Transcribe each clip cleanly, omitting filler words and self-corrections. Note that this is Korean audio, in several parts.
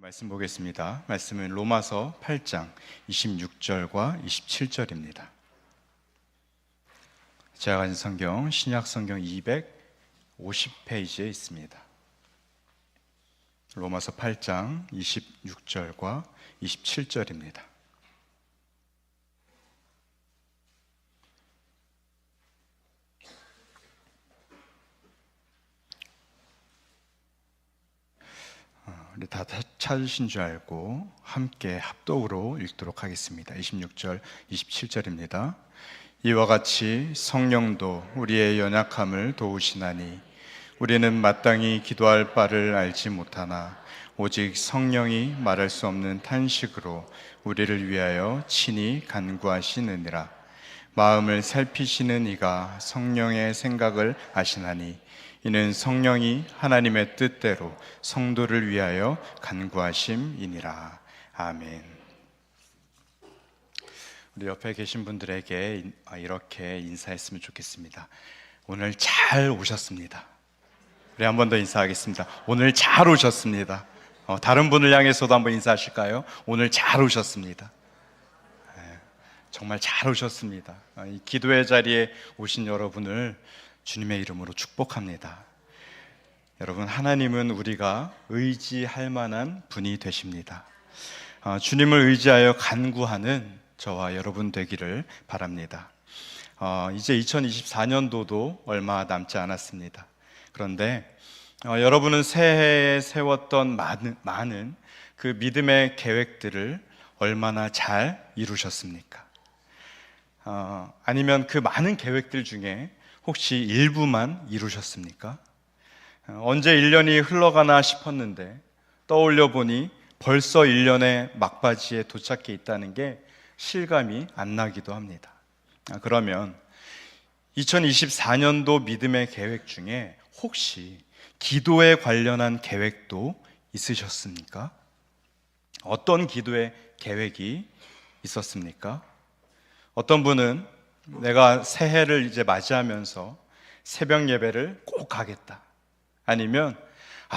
말씀 보겠습니다. 말씀은 로마서 8장 26절과 27절입니다. 제가 가진 성경 신약 성경 250페이지에 있습니다. 로마서 8장 26절과 27절입니다. 우리 다 찾으신 줄 알고 함께 합독으로 읽도록 하겠습니다. 26절, 27절입니다. 이와 같이 성령도 우리의 연약함을 도우시나니 우리는 마땅히 기도할 바를 알지 못하나 오직 성령이 말할 수 없는 탄식으로 우리를 위하여 친히 간구하시느니라. 마음을 살피시는 이가 성령의 생각을 아시나니 이는 성령이 하나님의 뜻대로 성도를 위하여 간구하심이니라. 아멘. 우리 옆에 계신 분들에게 이렇게 인사했으면 좋겠습니다. 오늘 잘 오셨습니다. 우리 한 번 더 인사하겠습니다. 오늘 잘 오셨습니다. 다른 분을 향해서도 한번 인사하실까요? 오늘 잘 오셨습니다. 정말 잘 오셨습니다. 이 기도의 자리에 오신 여러분을 주님의 이름으로 축복합니다. 여러분, 하나님은 우리가 의지할 만한 분이 되십니다. 주님을 의지하여 간구하는 저와 여러분 되기를 바랍니다. 이제 2024년도도 얼마 남지 않았습니다. 그런데 여러분은 새해에 세웠던 많은 그 믿음의 계획들을 얼마나 잘 이루셨습니까? 아니면 그 많은 계획들 중에 혹시 일부만 이루셨습니까? 언제 1년이 흘러가나 싶었는데 떠올려 보니 벌써 1년의 막바지에 도착해 있다는 게 실감이 안 나기도 합니다. 그러면 2024년도 믿음의 계획 중에 혹시 기도에 관련한 계획도 있으셨습니까? 어떤 기도의 계획이 있었습니까? 어떤 분은 내가 새해를 이제 맞이하면서 새벽 예배를 꼭 가겠다. 아니면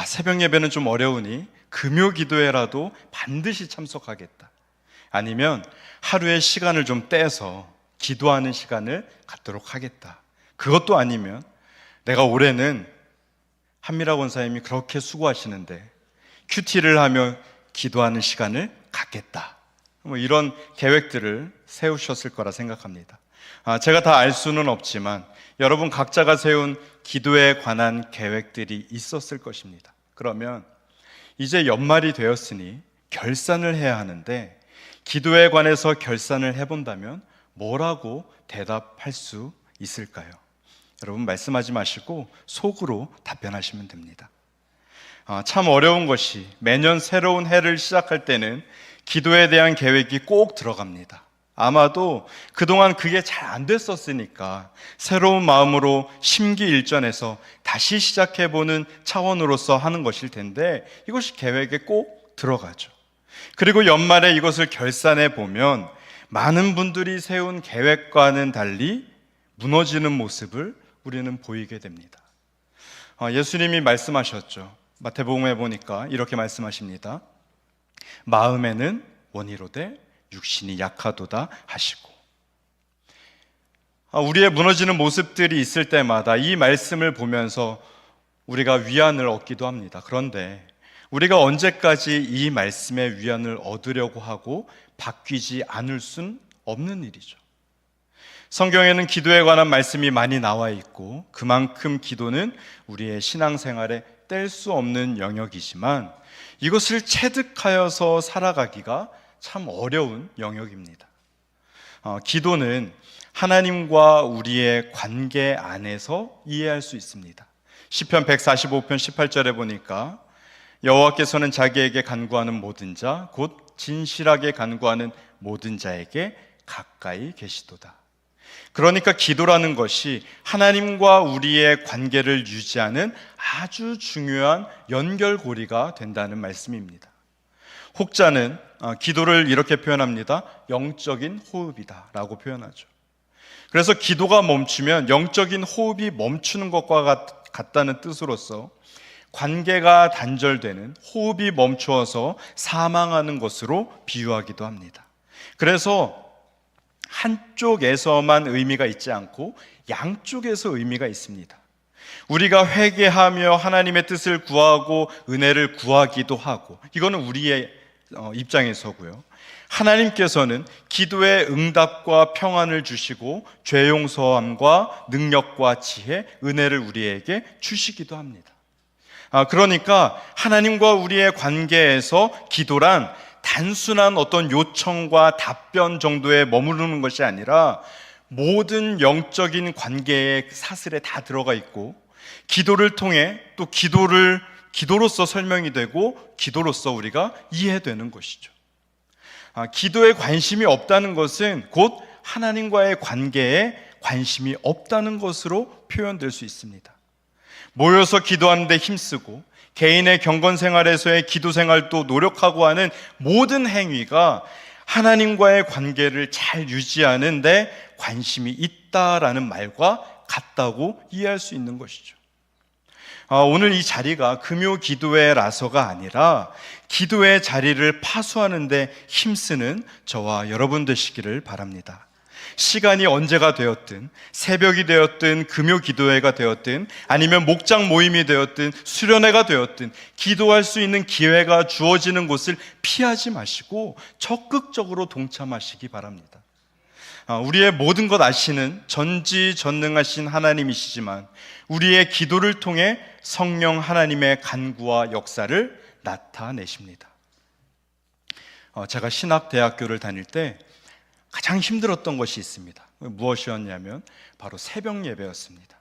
새벽 예배는 좀 어려우니 금요 기도회라도 반드시 참석하겠다. 아니면 하루의 시간을 좀 떼서 기도하는 시간을 갖도록 하겠다. 그것도 아니면 내가 올해는 한미라 권사님이 그렇게 수고하시는데 큐티를 하며 기도하는 시간을 갖겠다. 이런 계획들을 세우셨을 거라 생각합니다. 제가 다 알 수는 없지만 여러분 각자가 세운 기도에 관한 계획들이 있었을 것입니다. 그러면 이제 연말이 되었으니 결산을 해야 하는데 기도에 관해서 결산을 해본다면 뭐라고 대답할 수 있을까요? 여러분 말씀하지 마시고 속으로 답변하시면 됩니다. 참 어려운 것이 매년 새로운 해를 시작할 때는 기도에 대한 계획이 꼭 들어갑니다. 아마도 그동안 그게 잘 안 됐었으니까 새로운 마음으로 심기일전해서 다시 시작해보는 차원으로서 하는 것일 텐데 이것이 계획에 꼭 들어가죠. 그리고 연말에 이것을 결산해 보면 많은 분들이 세운 계획과는 달리 무너지는 모습을 우리는 보이게 됩니다. 예수님이 말씀하셨죠. 마태복음에 보니까 이렇게 말씀하십니다. 마음에는 원이로되 육신이 약하도다 하시고, 우리의 무너지는 모습들이 있을 때마다 이 말씀을 보면서 우리가 위안을 얻기도 합니다. 그런데 우리가 언제까지 이 말씀의 위안을 얻으려고 하고 바뀌지 않을 순 없는 일이죠. 성경에는 기도에 관한 말씀이 많이 나와 있고 그만큼 기도는 우리의 신앙생활에 뗄 수 없는 영역이지만 이것을 체득하여서 살아가기가 참 어려운 영역입니다. 기도는 하나님과 우리의 관계 안에서 이해할 수 있습니다. 시편 145편 18절에 보니까 여호와께서는 자기에게 간구하는 모든 자 곧 진실하게 간구하는 모든 자에게 가까이 계시도다. 그러니까 기도라는 것이 하나님과 우리의 관계를 유지하는 아주 중요한 연결고리가 된다는 말씀입니다. 혹자는 기도를 이렇게 표현합니다. 영적인 호흡이다 라고 표현하죠. 그래서 기도가 멈추면 영적인 호흡이 멈추는 것과 같다는 뜻으로서 관계가 단절되는, 호흡이 멈추어서 사망하는 것으로 비유하기도 합니다. 그래서 한쪽에서만 의미가 있지 않고 양쪽에서 의미가 있습니다. 우리가 회개하며 하나님의 뜻을 구하고 은혜를 구하기도 하고, 이거는 우리의 입장에서고요. 하나님께서는 기도의 응답과 평안을 주시고 죄 용서함과 능력과 지혜, 은혜를 우리에게 주시기도 합니다. 그러니까 하나님과 우리의 관계에서 기도란 단순한 어떤 요청과 답변 정도에 머무르는 것이 아니라 모든 영적인 관계의 사슬에 다 들어가 있고, 기도를 통해 또 기도로서 설명이 되고 기도로서 우리가 이해되는 것이죠. 기도에 관심이 없다는 것은 곧 하나님과의 관계에 관심이 없다는 것으로 표현될 수 있습니다. 모여서 기도하는 데 힘쓰고 개인의 경건 생활에서의 기도 생활도 노력하고 하는 모든 행위가 하나님과의 관계를 잘 유지하는 데 관심이 있다라는 말과 같다고 이해할 수 있는 것이죠. 오늘 이 자리가 금요 기도회라서가 아니라 기도의 자리를 파수하는 데 힘쓰는 저와 여러분 되시기를 바랍니다. 시간이 언제가 되었든, 새벽이 되었든, 금요 기도회가 되었든, 아니면 목장 모임이 되었든, 수련회가 되었든, 기도할 수 있는 기회가 주어지는 곳을 피하지 마시고 적극적으로 동참하시기 바랍니다. 우리의 모든 것 아시는 전지전능하신 하나님이시지만 우리의 기도를 통해 성령 하나님의 간구와 역사를 나타내십니다. 제가 신학대학교를 다닐 때 가장 힘들었던 것이 있습니다. 무엇이었냐면 바로 새벽 예배였습니다.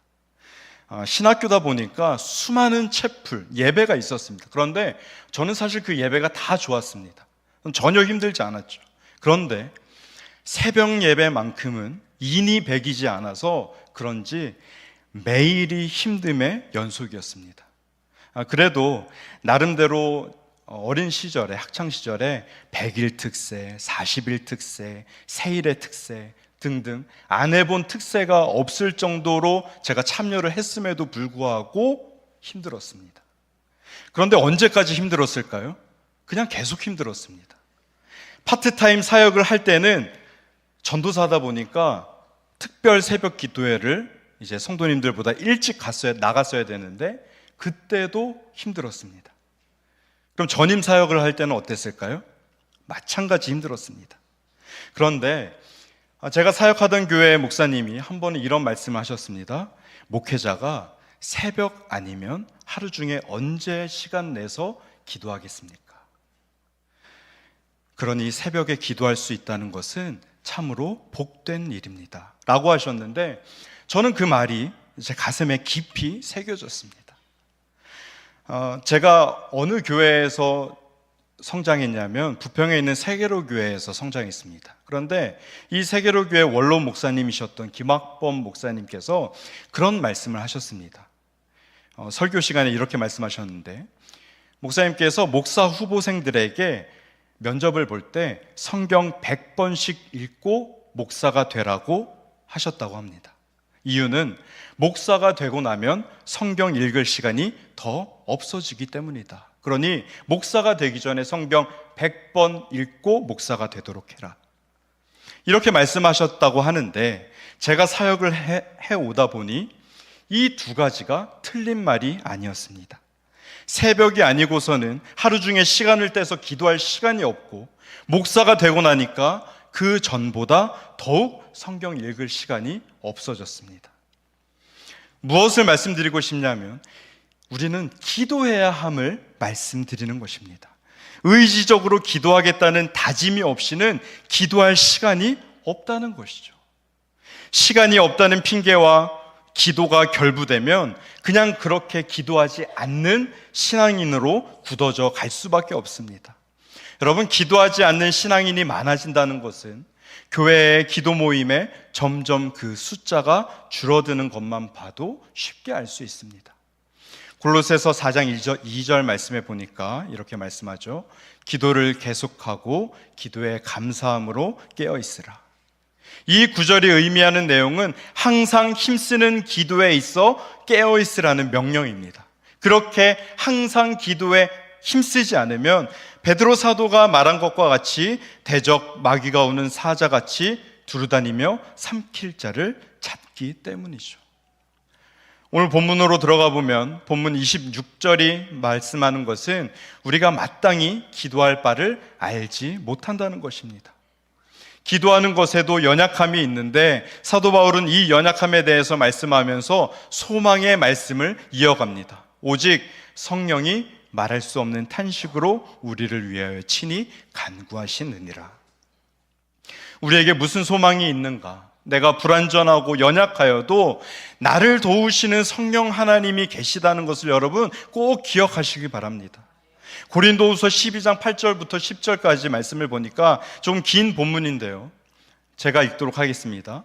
신학교다 보니까 수많은 채플, 예배가 있었습니다. 그런데 저는 사실 그 예배가 다 좋았습니다. 전혀 힘들지 않았죠. 그런데 새벽 예배만큼은 인이 배기지 않아서 그런지 매일이 힘듦의 연속이었습니다. 그래도 나름대로 어린 시절에, 학창 시절에 100일 특세, 40일 특세, 세일의 특세 등등 안 해본 특세가 없을 정도로 제가 참여를 했음에도 불구하고 힘들었습니다. 그런데 언제까지 힘들었을까요? 그냥 계속 힘들었습니다. 파트타임 사역을 할 때는 전도사다 보니까 특별 새벽 기도회를 이제 성도님들보다 일찍 나갔어야 되는데 그때도 힘들었습니다. 그럼 전임 사역을 할 때는 어땠을까요? 마찬가지 힘들었습니다. 그런데 제가 사역하던 교회의 목사님이 한 번은 이런 말씀을 하셨습니다. 목회자가 새벽 아니면 하루 중에 언제 시간 내서 기도하겠습니까? 그러니 새벽에 기도할 수 있다는 것은 참으로 복된 일입니다 라고 하셨는데, 저는 그 말이 제 가슴에 깊이 새겨졌습니다. 제가 어느 교회에서 성장했냐면 부평에 있는 세계로 교회에서 성장했습니다. 그런데 이 세계로 교회 원로 목사님이셨던 김학범 목사님께서 그런 말씀을 하셨습니다. 설교 시간에 이렇게 말씀하셨는데, 목사님께서 목사 후보생들에게 면접을 볼 때 성경 100번씩 읽고 목사가 되라고 하셨다고 합니다. 이유는 목사가 되고 나면 성경 읽을 시간이 더 없어지기 때문이다. 그러니 목사가 되기 전에 성경 100번 읽고 목사가 되도록 해라. 이렇게 말씀하셨다고 하는데, 제가 사역을 해오다 보니 이 두 가지가 틀린 말이 아니었습니다. 새벽이 아니고서는 하루 중에 시간을 떼서 기도할 시간이 없고, 목사가 되고 나니까 그 전보다 더욱 성경 읽을 시간이 없어졌습니다. 무엇을 말씀드리고 싶냐면 우리는 기도해야 함을 말씀드리는 것입니다. 의지적으로 기도하겠다는 다짐이 없이는 기도할 시간이 없다는 것이죠. 시간이 없다는 핑계와 기도가 결부되면 그냥 그렇게 기도하지 않는 신앙인으로 굳어져 갈 수밖에 없습니다. 여러분, 기도하지 않는 신앙인이 많아진다는 것은 교회의 기도 모임에 점점 그 숫자가 줄어드는 것만 봐도 쉽게 알 수 있습니다. 골로새서 4장 2절 말씀에 보니까 이렇게 말씀하죠. 기도를 계속하고 기도에 감사함으로 깨어 있으라. 이 구절이 의미하는 내용은 항상 힘쓰는 기도에 있어 깨어 있으라는 명령입니다. 그렇게 항상 기도에 힘쓰지 않으면 베드로 사도가 말한 것과 같이 대적 마귀가 오는 사자같이 두루다니며 삼킬 자를 찾기 때문이죠. 오늘 본문으로 들어가 보면 본문 26절이 말씀하는 것은 우리가 마땅히 기도할 바를 알지 못한다는 것입니다. 기도하는 것에도 연약함이 있는데 사도 바울은 이 연약함에 대해서 말씀하면서 소망의 말씀을 이어갑니다. 오직 성령이 말할 수 없는 탄식으로 우리를 위하여 친히 간구하시느니라. 우리에게 무슨 소망이 있는가? 내가 불완전하고 연약하여도 나를 도우시는 성령 하나님이 계시다는 것을 여러분 꼭 기억하시기 바랍니다. 고린도후서 12장 8절부터 10절까지 말씀을 보니까 좀 긴 본문인데요, 제가 읽도록 하겠습니다.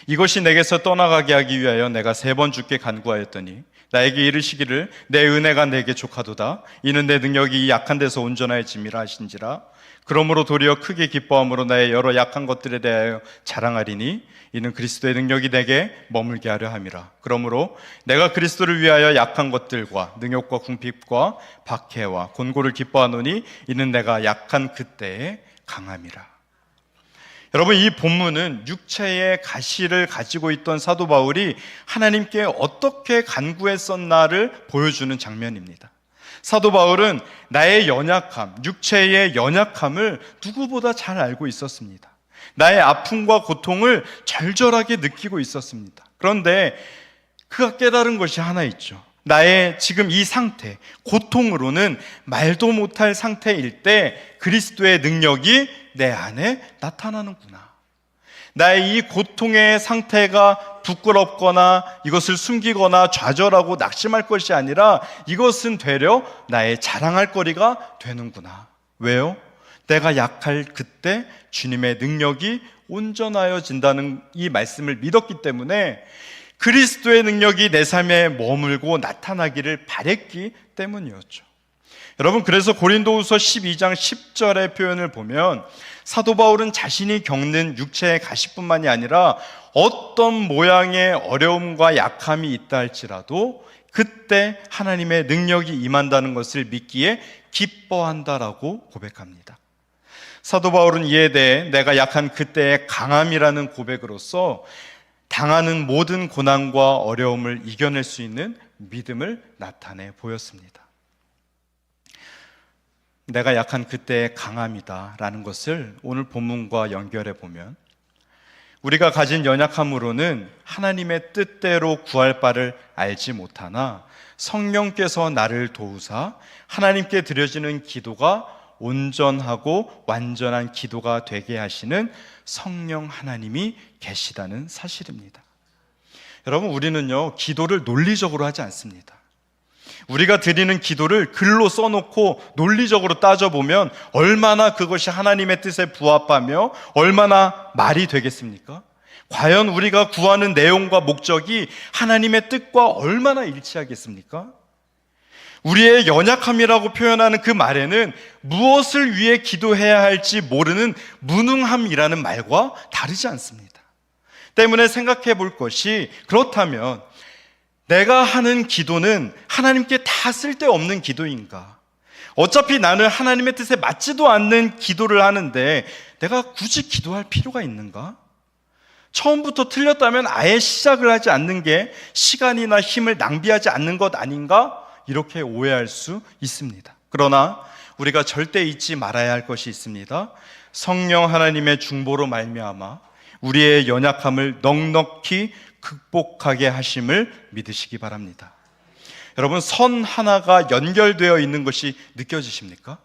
이것이 내게서 떠나가게 하기 위하여 내가 3번 주께 간구하였더니 나에게 이르시기를 내 은혜가 내게 족하도다. 이는 내 능력이 약한 데서 온전하여짐이라 하신지라. 그러므로 도리어 크게 기뻐함으로 나의 여러 약한 것들에 대하여 자랑하리니 이는 그리스도의 능력이 내게 머물게 하려 함이라. 그러므로 내가 그리스도를 위하여 약한 것들과 능욕과 궁핍과 박해와 곤고를 기뻐하노니 이는 내가 약한 그때에 강함이라. 여러분, 이 본문은 육체의 가시를 가지고 있던 사도 바울이 하나님께 어떻게 간구했었나를 보여주는 장면입니다. 사도 바울은 나의 연약함, 육체의 연약함을 누구보다 잘 알고 있었습니다. 나의 아픔과 고통을 절절하게 느끼고 있었습니다. 그런데 그가 깨달은 것이 하나 있죠. 나의 지금 이 상태, 고통으로는 말도 못할 상태일 때 그리스도의 능력이 내 안에 나타나는구나. 나의 이 고통의 상태가 부끄럽거나 이것을 숨기거나 좌절하고 낙심할 것이 아니라 이것은 되려 나의 자랑할 거리가 되는구나. 왜요? 내가 약할 그때 주님의 능력이 온전하여진다는 이 말씀을 믿었기 때문에 그리스도의 능력이 내 삶에 머물고 나타나기를 바랬기 때문이었죠. 여러분, 그래서 고린도후서 12장 10절의 표현을 보면 사도 바울은 자신이 겪는 육체의 가시뿐만이 아니라 어떤 모양의 어려움과 약함이 있다 할지라도 그때 하나님의 능력이 임한다는 것을 믿기에 기뻐한다라고 고백합니다. 사도 바울은 이에 대해 내가 약한 그때의 강함이라는 고백으로서 당하는 모든 고난과 어려움을 이겨낼 수 있는 믿음을 나타내 보였습니다. 내가 약한 그때의 강함이다 라는 것을 오늘 본문과 연결해 보면 우리가 가진 연약함으로는 하나님의 뜻대로 구할 바를 알지 못하나 성령께서 나를 도우사 하나님께 드려지는 기도가 온전하고 완전한 기도가 되게 하시는 성령 하나님이 계시다는 사실입니다. 여러분, 우리는요, 기도를 논리적으로 하지 않습니다. 우리가 드리는 기도를 글로 써놓고 논리적으로 따져보면 얼마나 그것이 하나님의 뜻에 부합하며 얼마나 말이 되겠습니까? 과연 우리가 구하는 내용과 목적이 하나님의 뜻과 얼마나 일치하겠습니까? 우리의 연약함이라고 표현하는 그 말에는 무엇을 위해 기도해야 할지 모르는 무능함이라는 말과 다르지 않습니다. 때문에 생각해 볼 것이, 그렇다면 내가 하는 기도는 하나님께 다 쓸데없는 기도인가? 어차피 나는 하나님의 뜻에 맞지도 않는 기도를 하는데 내가 굳이 기도할 필요가 있는가? 처음부터 틀렸다면 아예 시작을 하지 않는 게 시간이나 힘을 낭비하지 않는 것 아닌가? 이렇게 오해할 수 있습니다. 그러나 우리가 절대 잊지 말아야 할 것이 있습니다. 성령 하나님의 중보로 말미암아 우리의 연약함을 넉넉히 극복하게 하심을 믿으시기 바랍니다. 여러분, 선 하나가 연결되어 있는 것이 느껴지십니까?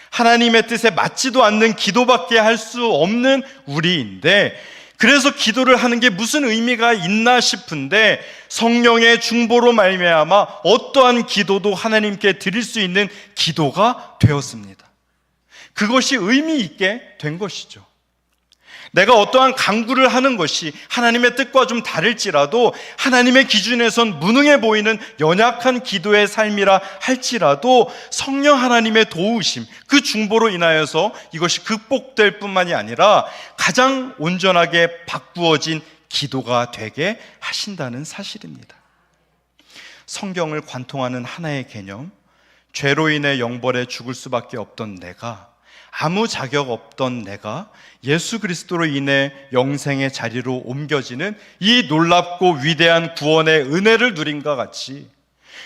하나님의 뜻에 맞지도 않는 기도밖에 할 수 없는 우리인데, 그래서 기도를 하는 게 무슨 의미가 있나 싶은데 성령의 중보로 말미암아 어떠한 기도도 하나님께 드릴 수 있는 기도가 되었습니다. 그것이 의미 있게 된 것이죠. 내가 어떠한 간구를 하는 것이 하나님의 뜻과 좀 다를지라도 하나님의 기준에선 무능해 보이는 연약한 기도의 삶이라 할지라도 성령 하나님의 도우심, 그 중보로 인하여서 이것이 극복될 뿐만이 아니라 가장 온전하게 바꾸어진 기도가 되게 하신다는 사실입니다. 성경을 관통하는 하나의 개념, 죄로 인해 영벌에 죽을 수밖에 없던 내가, 아무 자격 없던 내가 예수 그리스도로 인해 영생의 자리로 옮겨지는 이 놀랍고 위대한 구원의 은혜를 누린과 같이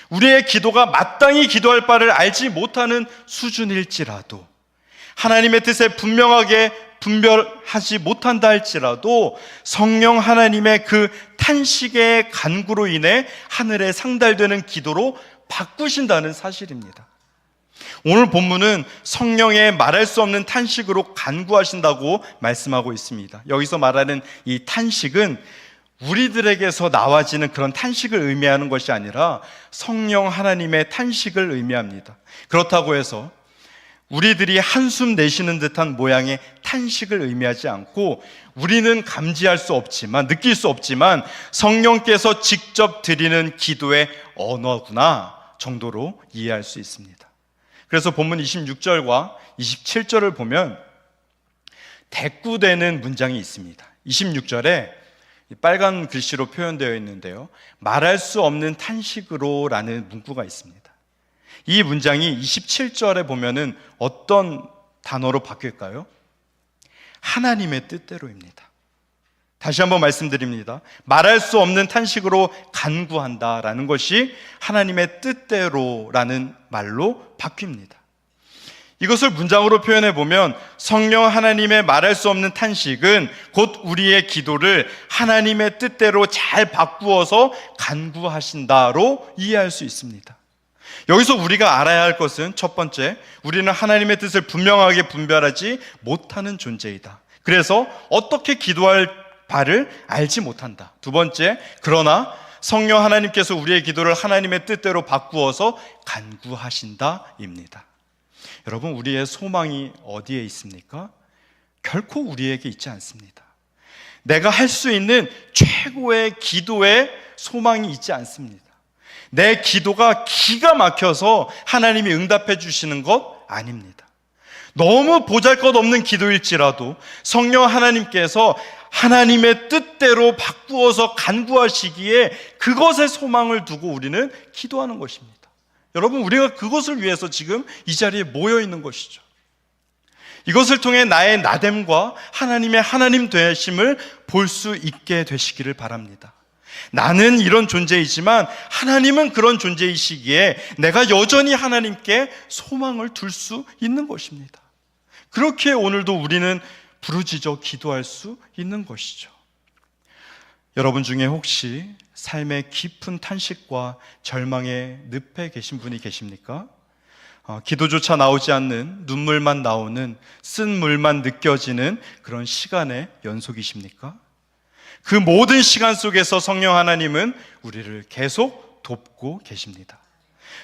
우리의 기도가 마땅히 기도할 바를 알지 못하는 수준일지라도, 하나님의 뜻에 분명하게 분별하지 못한다 할지라도 성령 하나님의 그 탄식의 간구로 인해 하늘에 상달되는 기도로 바꾸신다는 사실입니다. 오늘 본문은 성령의 말할 수 없는 탄식으로 간구하신다고 말씀하고 있습니다. 여기서 말하는 이 탄식은 우리들에게서 나와지는 그런 탄식을 의미하는 것이 아니라 성령 하나님의 탄식을 의미합니다. 그렇다고 해서 우리들이 한숨 내쉬는 듯한 모양의 탄식을 의미하지 않고, 우리는 감지할 수 없지만, 느낄 수 없지만 성령께서 직접 드리는 기도의 언어구나 정도로 이해할 수 있습니다. 그래서 본문 26절과 27절을 보면 대꾸되는 문장이 있습니다. 26절에 빨간 글씨로 표현되어 있는데요, 말할 수 없는 탄식으로 라는 문구가 있습니다. 이 문장이 27절에 보면은 어떤 단어로 바뀔까요? 하나님의 뜻대로입니다. 다시 한번 말씀드립니다. 말할 수 없는 탄식으로 간구한다라는 것이 하나님의 뜻대로라는 말로 바뀝니다. 이것을 문장으로 표현해 보면 성령 하나님의 말할 수 없는 탄식은 곧 우리의 기도를 하나님의 뜻대로 잘 바꾸어서 간구하신다로 이해할 수 있습니다. 여기서 우리가 알아야 할 것은, 첫 번째, 우리는 하나님의 뜻을 분명하게 분별하지 못하는 존재이다. 그래서 어떻게 기도할 바를 알지 못한다. 두 번째, 그러나 성령 하나님께서 우리의 기도를 하나님의 뜻대로 바꾸어서 간구하신다입니다. 여러분, 우리의 소망이 어디에 있습니까? 결코 우리에게 있지 않습니다. 내가 할 수 있는 최고의 기도의 소망이 있지 않습니다. 내 기도가 기가 막혀서 하나님이 응답해 주시는 것 아닙니다. 너무 보잘것없는 기도일지라도 성령 하나님께서 하나님의 뜻대로 바꾸어서 간구하시기에 그것에 소망을 두고 우리는 기도하는 것입니다. 여러분, 우리가 그것을 위해서 지금 이 자리에 모여 있는 것이죠. 이것을 통해 나의 나됨과 하나님의 하나님 되심을 볼 수 있게 되시기를 바랍니다. 나는 이런 존재이지만 하나님은 그런 존재이시기에 내가 여전히 하나님께 소망을 둘 수 있는 것입니다. 그렇게 오늘도 우리는 부르짖어 기도할 수 있는 것이죠. 여러분 중에 혹시 삶의 깊은 탄식과 절망의 늪에 계신 분이 계십니까? 기도조차 나오지 않는, 눈물만 나오는, 쓴 물만 느껴지는 그런 시간의 연속이십니까? 그 모든 시간 속에서 성령 하나님은 우리를 계속 돕고 계십니다.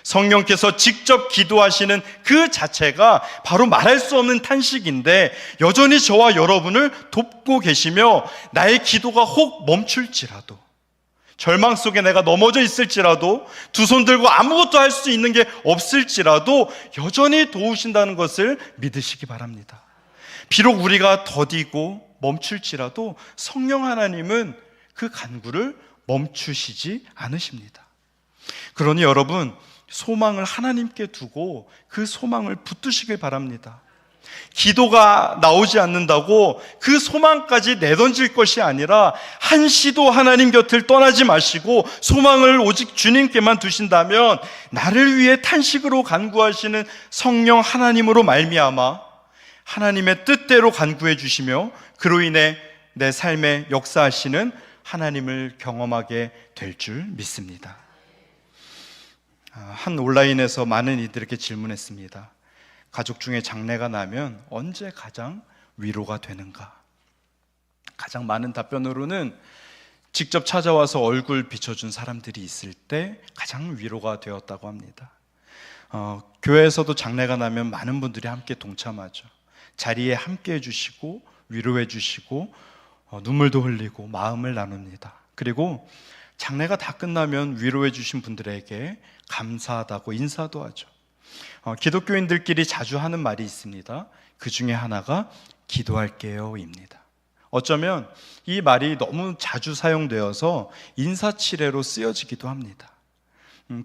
성령께서 직접 기도하시는 그 자체가 바로 말할 수 없는 탄식인데, 여전히 저와 여러분을 돕고 계시며 나의 기도가 혹 멈출지라도, 절망 속에 내가 넘어져 있을지라도, 두 손 들고 아무것도 할 수 있는 게 없을지라도 여전히 도우신다는 것을 믿으시기 바랍니다. 비록 우리가 더디고 멈출지라도 성령 하나님은 그 간구를 멈추시지 않으십니다. 그러니 여러분, 소망을 하나님께 두고 그 소망을 붙드시길 바랍니다. 기도가 나오지 않는다고 그 소망까지 내던질 것이 아니라 한시도 하나님 곁을 떠나지 마시고 소망을 오직 주님께만 두신다면 나를 위해 탄식으로 간구하시는 성령 하나님으로 말미암아 하나님의 뜻대로 간구해 주시며 그로 인해 내 삶에 역사하시는 하나님을 경험하게 될 줄 믿습니다. 한 온라인에서 많은 이들에게 질문했습니다. 가족 중에 장례가 나면 언제 가장 위로가 되는가? 가장 많은 답변으로는 직접 찾아와서 얼굴 비춰준 사람들이 있을 때 가장 위로가 되었다고 합니다. 교회에서도 장례가 나면 많은 분들이 함께 동참하죠. 자리에 함께 해주시고 위로해 주시고 눈물도 흘리고 마음을 나눕니다. 그리고 장례가 다 끝나면 위로해 주신 분들에게 감사하다고 인사도 하죠. 기독교인들끼리 자주 하는 말이 있습니다. 그 중에 하나가 기도할게요입니다. 어쩌면 이 말이 너무 자주 사용되어서 인사치레로 쓰여지기도 합니다.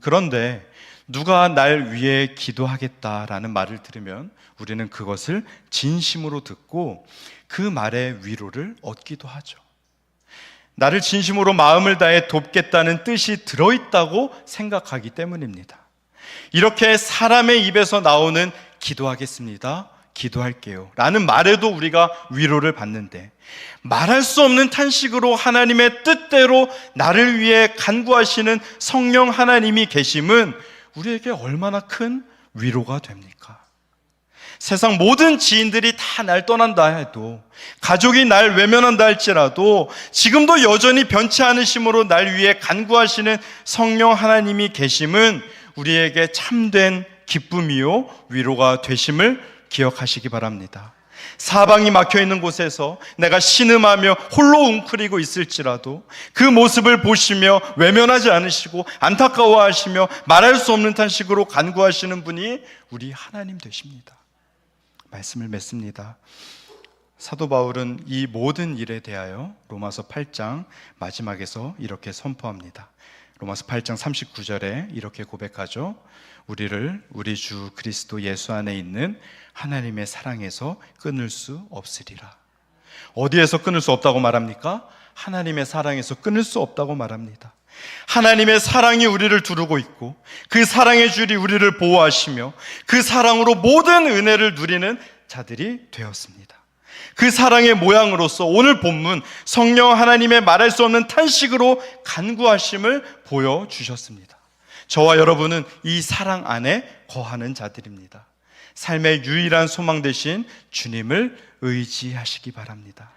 그런데 누가 날 위해 기도하겠다라는 말을 들으면 우리는 그것을 진심으로 듣고 그 말의 위로를 얻기도 하죠. 나를 진심으로 마음을 다해 돕겠다는 뜻이 들어있다고 생각하기 때문입니다. 이렇게 사람의 입에서 나오는 기도하겠습니다, 기도할게요 라는 말에도 우리가 위로를 받는데, 말할 수 없는 탄식으로 하나님의 뜻대로 나를 위해 간구하시는 성령 하나님이 계심은 우리에게 얼마나 큰 위로가 됩니까? 세상 모든 지인들이 다 날 떠난다 해도, 가족이 날 외면한다 할지라도 지금도 여전히 변치 않으심으로 날 위해 간구하시는 성령 하나님이 계심은 우리에게 참된 기쁨이요 위로가 되심을 기억하시기 바랍니다. 사방이 막혀있는 곳에서 내가 신음하며 홀로 웅크리고 있을지라도 그 모습을 보시며 외면하지 않으시고 안타까워하시며 말할 수 없는 탄식으로 간구하시는 분이 우리 하나님 되십니다. 말씀을 맺습니다. 사도 바울은 이 모든 일에 대하여 로마서 8장 마지막에서 이렇게 선포합니다. 로마서 8장 39절에 이렇게 고백하죠. 우리를 우리 주 그리스도 예수 안에 있는 하나님의 사랑에서 끊을 수 없으리라. 어디에서 끊을 수 없다고 말합니까? 하나님의 사랑에서 끊을 수 없다고 말합니다. 하나님의 사랑이 우리를 두르고 있고 그 사랑의 줄이 우리를 보호하시며 그 사랑으로 모든 은혜를 누리는 자들이 되었습니다. 그 사랑의 모양으로서 오늘 본문 성령 하나님의 말할 수 없는 탄식으로 간구하심을 보여주셨습니다. 저와 여러분은 이 사랑 안에 거하는 자들입니다. 삶의 유일한 소망 되신 주님을 의지하시기 바랍니다.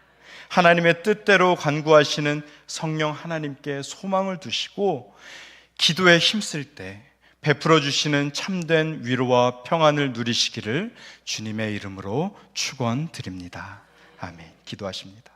하나님의 뜻대로 간구하시는 성령 하나님께 소망을 두시고 기도에 힘쓸 때 베풀어 주시는 참된 위로와 평안을 누리시기를 주님의 이름으로 축원드립니다. 아멘. 기도하십니다.